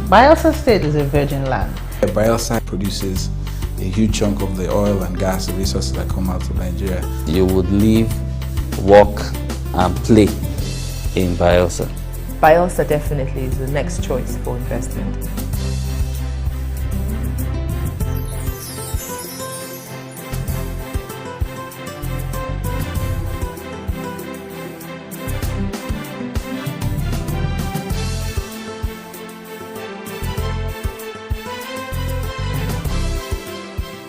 Bayelsa State is a virgin land. Bayelsa produces a huge chunk of the oil and gas resources that come out of Nigeria. You would live, work and play in Bayelsa. Bayelsa definitely is the next choice for investment.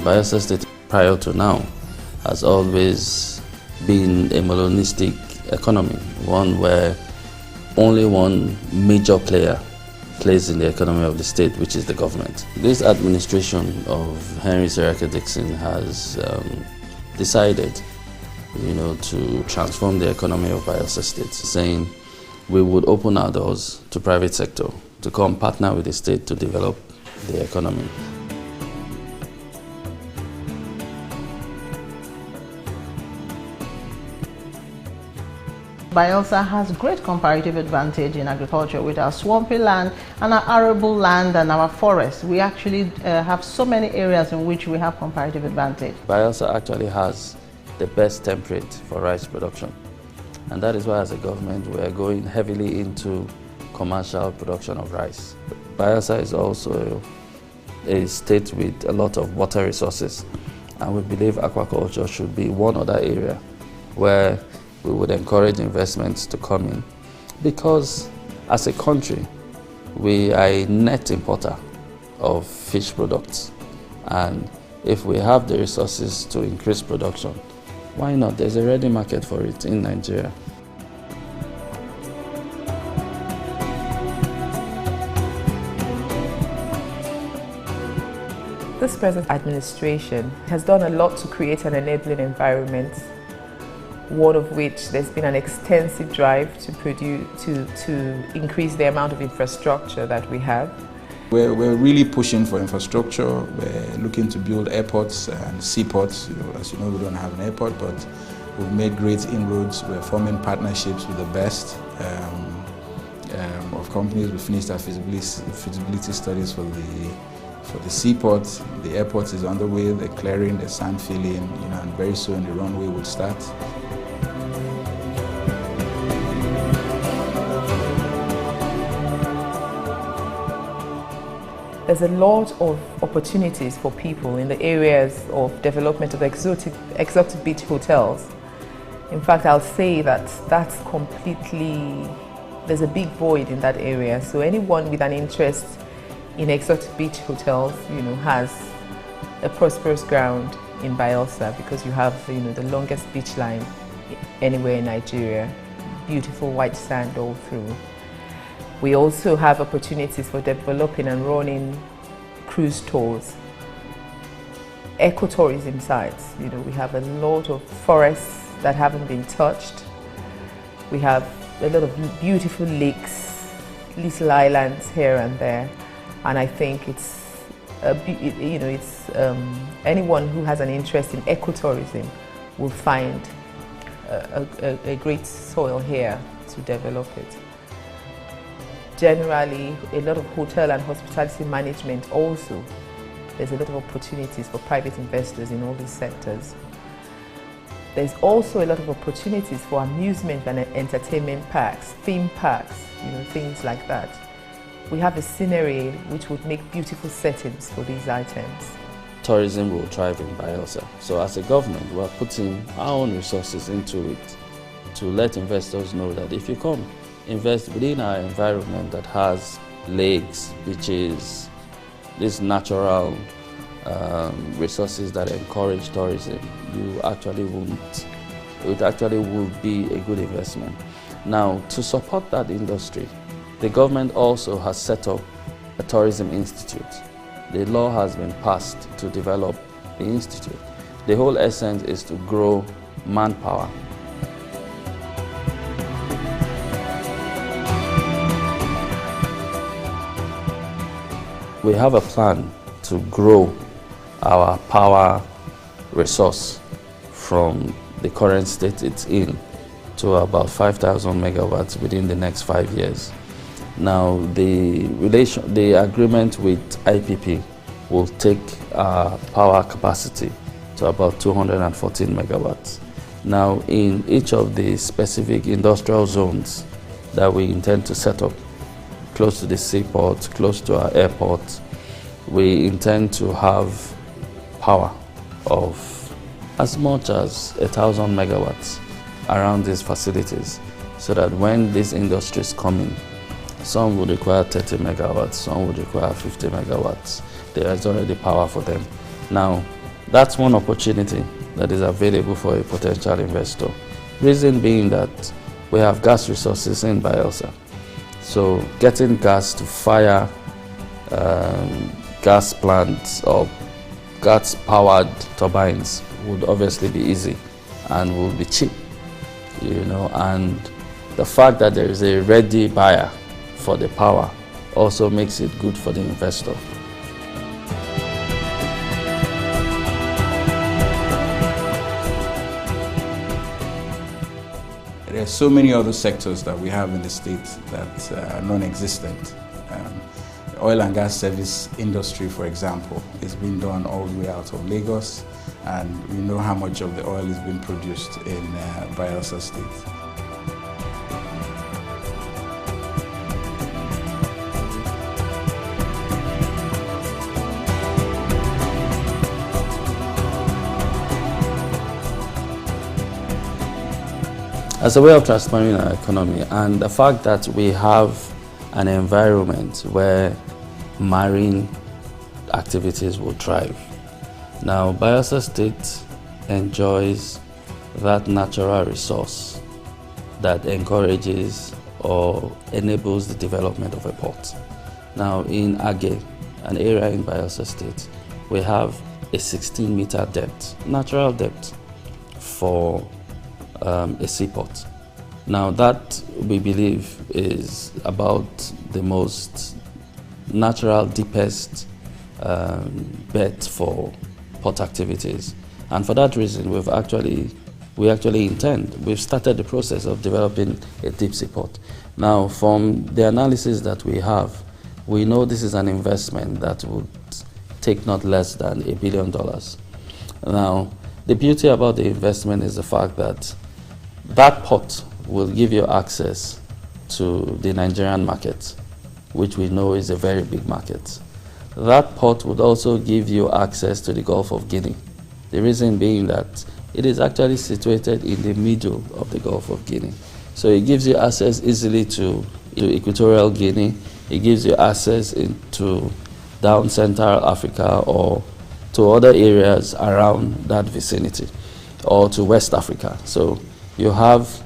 Bayelsa State, prior to now, has always been a monopolistic economy, one where only one major player plays in the economy of the state, which is the government. This administration of Henry Seriake Dickson has decided, to transform the economy of Bayelsa State, saying we would open our doors to private sector to come partner with the state to develop the economy. Bayelsa has great comparative advantage in agriculture with our swampy land and our arable land and our forests. We actually have so many areas in which we have comparative advantage. Bayelsa actually has the best temperate for rice production, and that is why as a government we are going heavily into commercial production of rice. Bayelsa is also a state with a lot of water resources, and we believe aquaculture should be one other area where we would encourage investments to come in, because as a country we are a net importer of fish products, and if we have the resources to increase production, why not? There's a ready market for it in Nigeria. This present administration has done a lot to create an enabling environment, one of which there's been an extensive drive to increase the amount of infrastructure that we have. We're really pushing for infrastructure. We're looking to build airports and seaports. As you know, we don't have an airport, but we've made great inroads. We're forming partnerships with the best of companies. We finished our feasibility studies for the seaport. The airport is underway. The clearing, the sand filling, and very soon the runway would start. There's a lot of opportunities for people in the areas of development of exotic beach hotels. In fact, I'll say that there's a big void in that area. So anyone with an interest in exotic beach hotels, has a prosperous ground in Bayelsa, because you have, the longest beach line anywhere in Nigeria, beautiful white sand all through. We also have opportunities for developing and running cruise tours, ecotourism sites. We have a lot of forests that haven't been touched. We have a lot of beautiful lakes, little islands here and there, and I think anyone who has an interest in ecotourism will find a great soil here to develop it. Generally, a lot of hotel and hospitality management also. There's a lot of opportunities for private investors in all these sectors. There's also a lot of opportunities for amusement and entertainment parks, theme parks, things like that. We have a scenery which would make beautiful settings for these items. Tourism will thrive in Bayelsa. So as a government, we're putting our own resources into it to let investors know that if you come invest within our environment that has lakes, beaches, these natural resources that encourage tourism, it actually will be a good investment. Now, to support that industry, the government also has set up a tourism institute. The law has been passed to develop the institute. The whole essence is to grow manpower. We have a plan to grow our power resource from the current state it's in to about 5,000 megawatts within the next 5 years. Now, the agreement with IPP will take our power capacity to about 214 megawatts. Now, in each of the specific industrial zones that we intend to set up, close to the seaport, close to our airport, we intend to have power of as much as 1,000 megawatts around these facilities, so that when these industries come in, some would require 30 megawatts, some would require 50 megawatts. There is already power for them. Now, that's one opportunity that is available for a potential investor. Reason being that we have gas resources in Bayelsa. So getting gas to fire gas plants or gas-powered turbines would obviously be easy and would be cheap, and the fact that there is a ready buyer for the power also makes it good for the investor. There are so many other sectors that we have in the state that are non-existent. The oil and gas service industry, for example, is being done all the way out of Lagos, and we know how much of the oil is being produced in Bayelsa State. As a way of transforming our economy, and the fact that we have an environment where marine activities will thrive. Now, Bayelsa State enjoys that natural resource that encourages or enables the development of a port. Now, in Age, an area in Bayelsa State, we have a 16-meter depth, natural depth, for a seaport. Now, that we believe is about the most natural, deepest bed for port activities, and for that reason we've started the process of developing a deep sea port. Now, from the analysis that we have, we know this is an investment that would take not less than $1 billion. Now, the beauty about the investment is the fact that that port will give you access to the Nigerian market, which we know is a very big market. That port would also give you access to the Gulf of Guinea. The reason being that it is actually situated in the middle of the Gulf of Guinea. So it gives you access easily to Equatorial Guinea. It gives you access into down Central Africa or to other areas around that vicinity, or to West Africa. So you have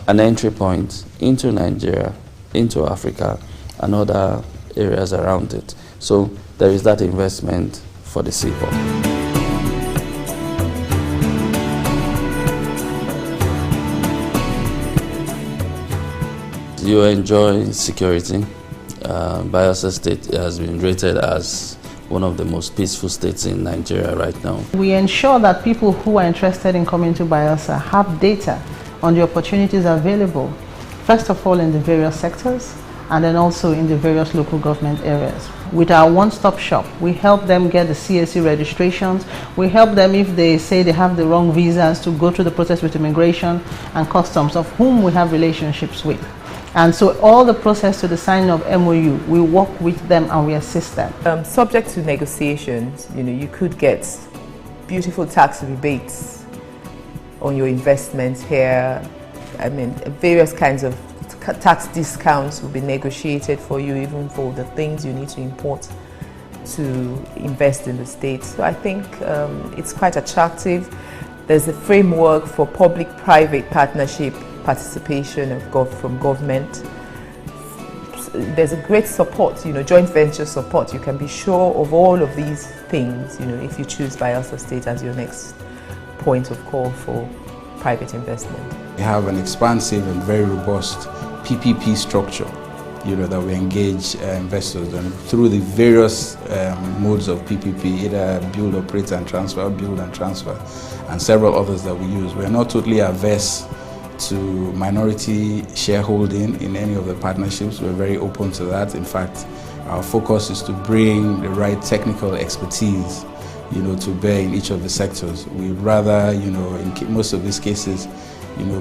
an entry point into Nigeria, into Africa, and other areas around it. So there is that investment for the seaport. You enjoy security. Bayelsa State has been rated as one of the most peaceful states in Nigeria right now. We ensure that people who are interested in coming to Bayelsa have data on the opportunities available, first of all in the various sectors, and then also in the various local government areas. With our one-stop shop, we help them get the CAC registrations. We help them if they say they have the wrong visas to go through the process with immigration and customs, of whom we have relationships with. And so all the process to the signing of MOU, we work with them and we assist them. Subject to negotiations, you could get beautiful tax rebates on your investments here. I mean, various kinds of tax discounts will be negotiated for you, even for the things you need to import to invest in the state. So I think it's quite attractive. There's a framework for public-private partnership participation from government. There's a great support, joint venture support. You can be sure of all of these things, if you choose Bayelsa State as your next point of call for private investment. We have an expansive and very robust PPP structure, that we engage investors in through the various modes of PPP, either build, operate and transfer, build and transfer, and several others that we use. We are not totally averse to minority shareholding in any of the partnerships. We're very open to that. In fact, our focus is to bring the right technical expertise, to bear in each of the sectors. We'd rather, in most of these cases,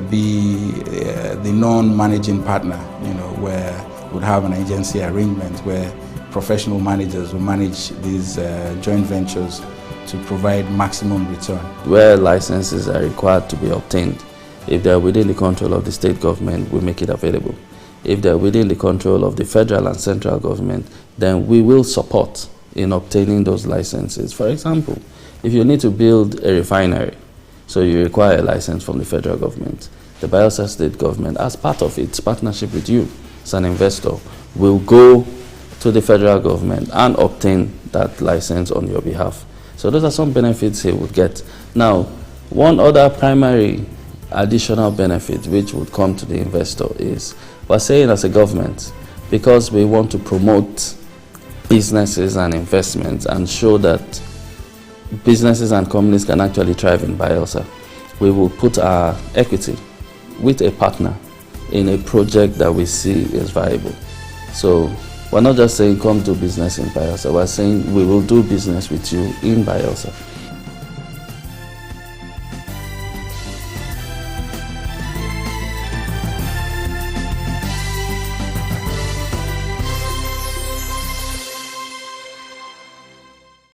be the non-managing partner, where we'd have an agency arrangement where professional managers will manage these joint ventures to provide maximum return. Where licenses are required to be obtained, if they're within the control of the state government, we make it available. If they're within the control of the federal and central government, then we will support in obtaining those licenses. For example, if you need to build a refinery, so you require a license from the federal government, the Bayelsa state government, as part of its partnership with you as an investor, will go to the federal government and obtain that license on your behalf. So those are some benefits he would get. Now, one other primary additional benefit which would come to the investor is, we're saying as a government, because we want to promote businesses and investments and show that businesses and companies can actually thrive in Bayelsa, we will put our equity with a partner in a project that we see is viable. So we're not just saying come do business in Bayelsa, we're saying we will do business with you in Bayelsa.